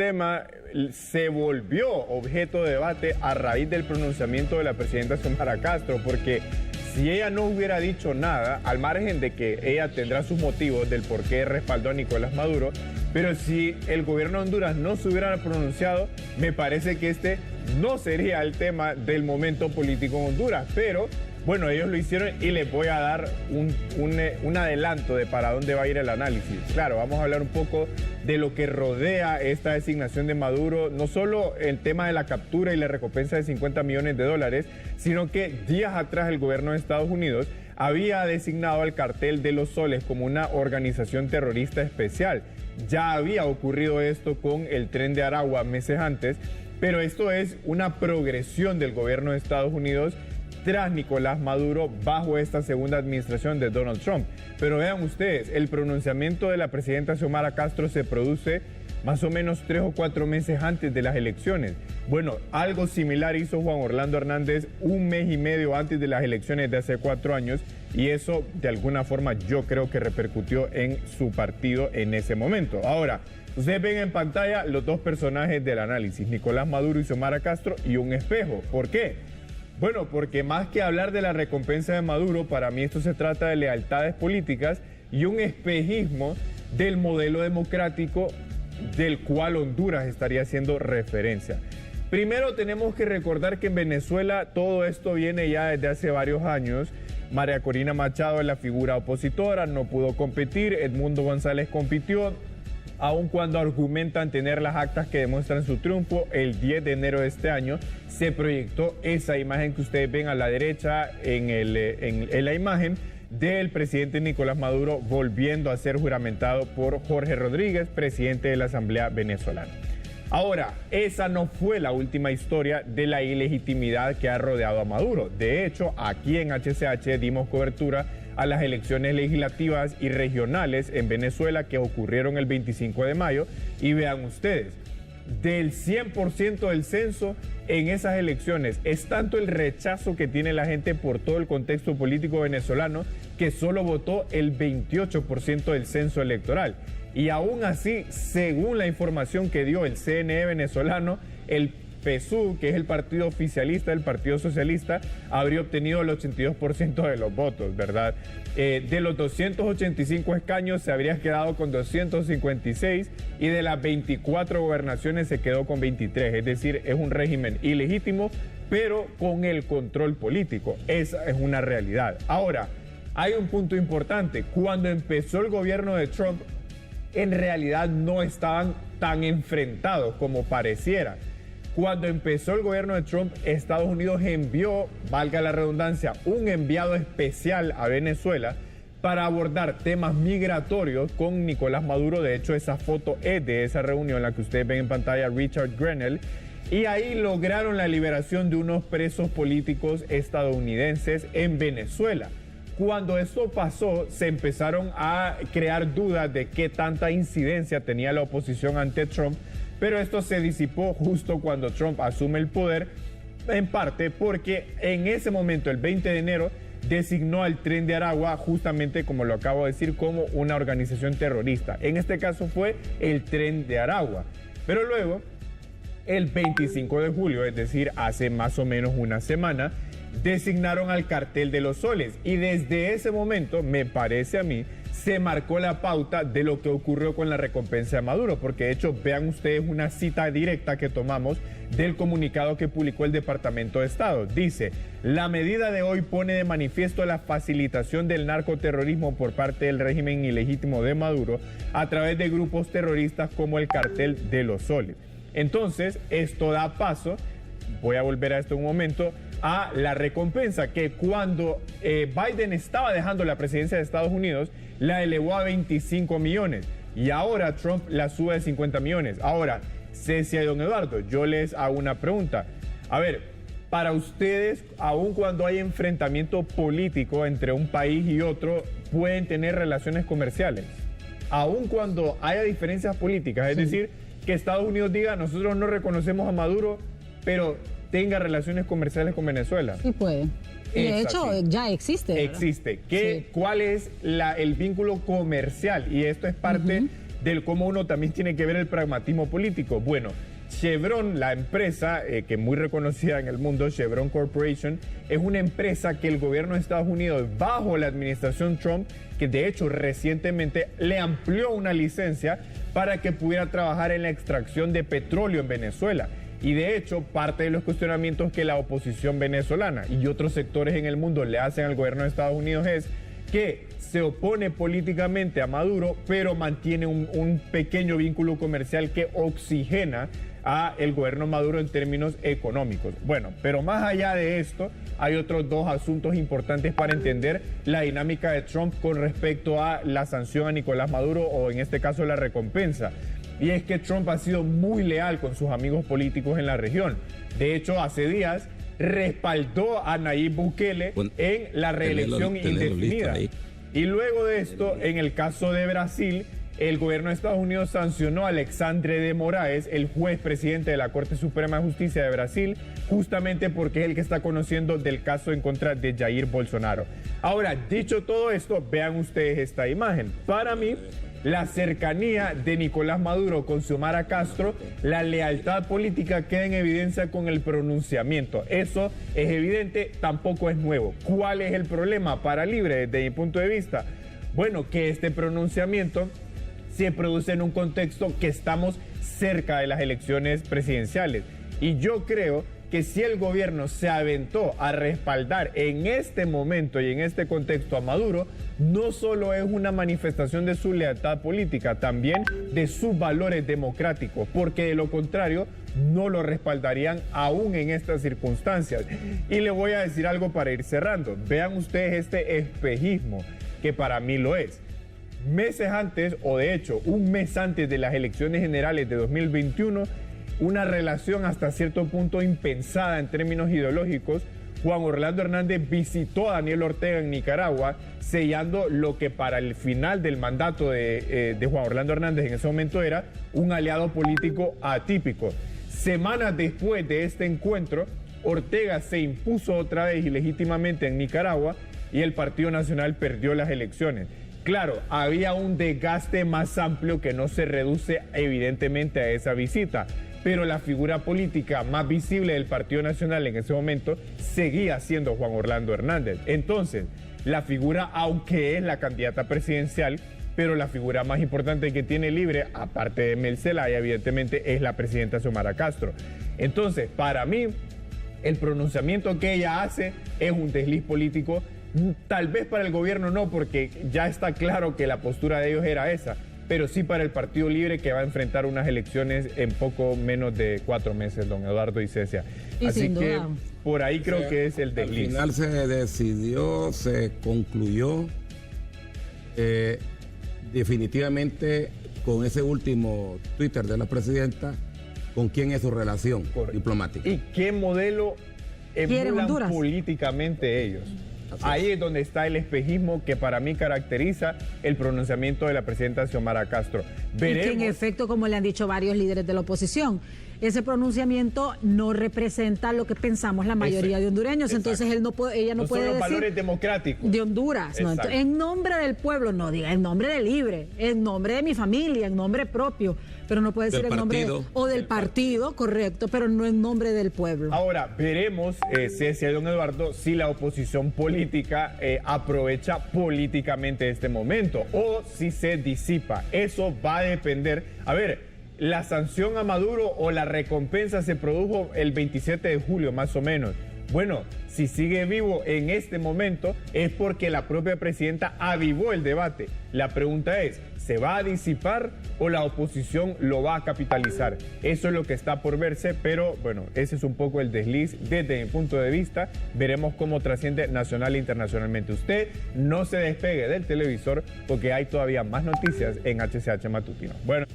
tema se volvió objeto de debate a raíz del pronunciamiento de la presidenta Xiomara Castro, porque si ella no hubiera dicho nada, al margen de que ella tendrá sus motivos del por qué respaldó a Nicolás Maduro, pero si el gobierno de Honduras no se hubiera pronunciado, me parece que este no sería el tema del momento político en Honduras. Pero bueno, ellos lo hicieron y les voy a dar un adelanto de para dónde va a ir el análisis. Claro, vamos a hablar un poco de lo que rodea esta designación de Maduro, no solo el tema de la captura y la recompensa de $50 millones, sino que días atrás el gobierno de Estados Unidos había designado al Cartel de los Soles como una organización terrorista especial. Ya había ocurrido esto con el Tren de Aragua meses antes, pero esto es una progresión del gobierno de Estados Unidos tras Nicolás Maduro bajo esta segunda administración de Donald Trump. Pero vean ustedes, el pronunciamiento de la presidenta Xiomara Castro se produce más o menos 3 o 4 meses antes de las elecciones. Bueno, algo similar hizo Juan Orlando Hernández 1 mes y medio antes de las elecciones de hace 4 años, y eso de alguna forma yo creo que repercutió en su partido en ese momento. Ahora, ustedes ven en pantalla los dos personajes del análisis, Nicolás Maduro y Xiomara Castro, y un espejo. ¿Por qué? Bueno, porque más que hablar de la recompensa de Maduro, para mí esto se trata de lealtades políticas y un espejismo del modelo democrático del cual Honduras estaría haciendo referencia. Primero tenemos que recordar que en Venezuela todo esto viene ya desde hace varios años. María Corina Machado es la figura opositora, no pudo competir, Edmundo González compitió, aun cuando argumentan tener las actas que demuestran su triunfo. El 10 de enero de este año se proyectó esa imagen que ustedes ven a la derecha en la imagen del presidente Nicolás Maduro volviendo a ser juramentado por Jorge Rodríguez, presidente de la Asamblea Venezolana. Ahora, esa no fue la última historia de la ilegitimidad que ha rodeado a Maduro. De hecho, aquí en HCH dimos cobertura a las elecciones legislativas y regionales en Venezuela que ocurrieron el 25 de mayo. Y vean ustedes, del 100% del censo en esas elecciones es tanto el rechazo que tiene la gente por todo el contexto político venezolano que solo votó el 28% del censo electoral. Y aún así, según la información que dio el CNE venezolano, el PSUV, que es el partido oficialista, el Partido Socialista, habría obtenido el 82% de los votos, ¿verdad? De los 285 escaños se habría quedado con 256 y de las 24 gobernaciones se quedó con 23. Es decir, es un régimen ilegítimo, pero con el control político. Esa es una realidad. Ahora, hay un punto importante. Cuando empezó el gobierno de Trump, en realidad no estaban tan enfrentados como pareciera. Cuando empezó el gobierno de Trump, Estados Unidos envió, valga la redundancia, un enviado especial a Venezuela para abordar temas migratorios con Nicolás Maduro. De hecho, esa foto es de esa reunión, la que ustedes ven en pantalla, Richard Grenell. Y ahí lograron la liberación de unos presos políticos estadounidenses en Venezuela. Cuando esto pasó, se empezaron a crear dudas de qué tanta incidencia tenía la oposición ante Trump, pero esto se disipó justo cuando Trump asume el poder, en parte porque en ese momento, el 20 de enero, designó al Tren de Aragua, justamente como lo acabo de decir, como una organización terrorista. En este caso fue el Tren de Aragua. Pero luego, el 25 de julio, es decir, hace más o menos una semana, designaron al Cartel de los Soles, y desde ese momento, me parece a mí, se marcó la pauta de lo que ocurrió con la recompensa de Maduro, porque de hecho vean ustedes una cita directa que tomamos del comunicado que publicó el Departamento de Estado. Dice: la medida de hoy pone de manifiesto la facilitación del narcoterrorismo por parte del régimen ilegítimo de Maduro a través de grupos terroristas como el Cartel de los Soles. Entonces, esto da paso, voy a volver a esto un momento, a la recompensa que cuando Biden estaba dejando la presidencia de Estados Unidos, la elevó a 25 millones y ahora Trump la sube a 50 millones. Ahora, Cecia y don Eduardo, yo les hago una pregunta. A ver, para ustedes, aun cuando hay enfrentamiento político entre un país y otro, ¿pueden tener relaciones comerciales? Aun cuando haya diferencias políticas, es decir, que Estados Unidos diga: nosotros no reconocemos a Maduro, pero tenga relaciones comerciales con Venezuela. Sí puede. Y de hecho ya existe, ¿verdad? Existe. ¿Cuál es el vínculo comercial? Y esto es parte del cómo uno también tiene que ver el pragmatismo político. Bueno, Chevron, la empresa que es muy reconocida en el mundo, Chevron Corporation, es una empresa que el gobierno de Estados Unidos, bajo la administración Trump, que de hecho recientemente le amplió una licencia para que pudiera trabajar en la extracción de petróleo en Venezuela. Y de hecho, parte de los cuestionamientos que la oposición venezolana y otros sectores en el mundo le hacen al gobierno de Estados Unidos es que se opone políticamente a Maduro, pero mantiene un pequeño vínculo comercial que oxigena a el gobierno Maduro en términos económicos. Bueno, pero más allá de esto, hay otros dos asuntos importantes para entender la dinámica de Trump con respecto a la sanción a Nicolás Maduro, o en este caso la recompensa. Y es que Trump ha sido muy leal con sus amigos políticos en la región. De hecho, hace días respaldó a Nayib Bukele en la reelección indefinida. Y luego de esto, en el caso de Brasil, el gobierno de Estados Unidos sancionó a Alexandre de Moraes, el juez presidente de la Corte Suprema de Justicia de Brasil, justamente porque es el que está conociendo del caso en contra de Jair Bolsonaro. Ahora, dicho todo esto, vean ustedes esta imagen. Para mí, la cercanía de Nicolás Maduro con Xiomara Castro, la lealtad política queda en evidencia con el pronunciamiento. Eso es evidente, tampoco es nuevo. ¿Cuál es el problema para Libre desde mi punto de vista? Bueno, que este pronunciamiento se produce en un contexto que estamos cerca de las elecciones presidenciales. Y yo creo que si el gobierno se aventó a respaldar en este momento y en este contexto a Maduro, no solo es una manifestación de su lealtad política, también de sus valores democráticos, porque de lo contrario no lo respaldarían aún en estas circunstancias. Y le voy a decir algo para ir cerrando. Vean ustedes este espejismo, que para mí lo es. Meses antes, o de hecho un mes antes de las elecciones generales de 2021, una relación hasta cierto punto impensada en términos ideológicos, Juan Orlando Hernández visitó a Daniel Ortega en Nicaragua, sellando lo que para el final del mandato de Juan Orlando Hernández en ese momento era un aliado político atípico. Semanas después de este encuentro, Ortega se impuso otra vez ilegítimamente en Nicaragua y el Partido Nacional perdió las elecciones. Claro, había un desgaste más amplio que no se reduce evidentemente a esa visita, pero la figura política más visible del Partido Nacional en ese momento seguía siendo Juan Orlando Hernández. Entonces, la figura, aunque es la candidata presidencial, pero la figura más importante que tiene Libre, aparte de Mel Zelaya, evidentemente, es la presidenta Xiomara Castro. Entonces, para mí, el pronunciamiento que ella hace es un desliz político. Tal vez para el gobierno no, porque ya está claro que la postura de ellos era esa, pero sí para el Partido Libre, que va a enfrentar unas elecciones en poco menos de 4 meses, don Eduardo y Cecia. Así que por ahí creo que es el desliz. Al final se decidió, se concluyó definitivamente con ese último Twitter de la presidenta, con quién es su relación diplomática. ¿Y qué modelo emulan políticamente ellos? Ahí es donde está el espejismo que para mí caracteriza el pronunciamiento de la presidenta Xiomara Castro. Veremos. Y que en efecto, como le han dicho varios líderes de la oposición, ese pronunciamiento no representa lo que pensamos la mayoría de hondureños. Exacto. Entonces ella no puede decir... son los valores democráticos. De Honduras. ¿No? Entonces, en nombre del pueblo, no diga en nombre de Libre, en nombre de mi familia, en nombre propio. Pero no puede decir en nombre del partido, correcto, pero no en nombre del pueblo. Ahora, veremos, Cecia y don Eduardo, si la oposición política aprovecha políticamente este momento o si se disipa. Eso va a depender. A ver, la sanción a Maduro o la recompensa se produjo el 27 de julio, más o menos. Bueno, si sigue vivo en este momento es porque la propia presidenta avivó el debate. La pregunta es, ¿se va a disipar o la oposición lo va a capitalizar? Eso es lo que está por verse, pero bueno, ese es un poco el desliz desde mi punto de vista. Veremos cómo trasciende nacional e internacionalmente. Usted no se despegue del televisor porque hay todavía más noticias en HCH Matutino. Bueno.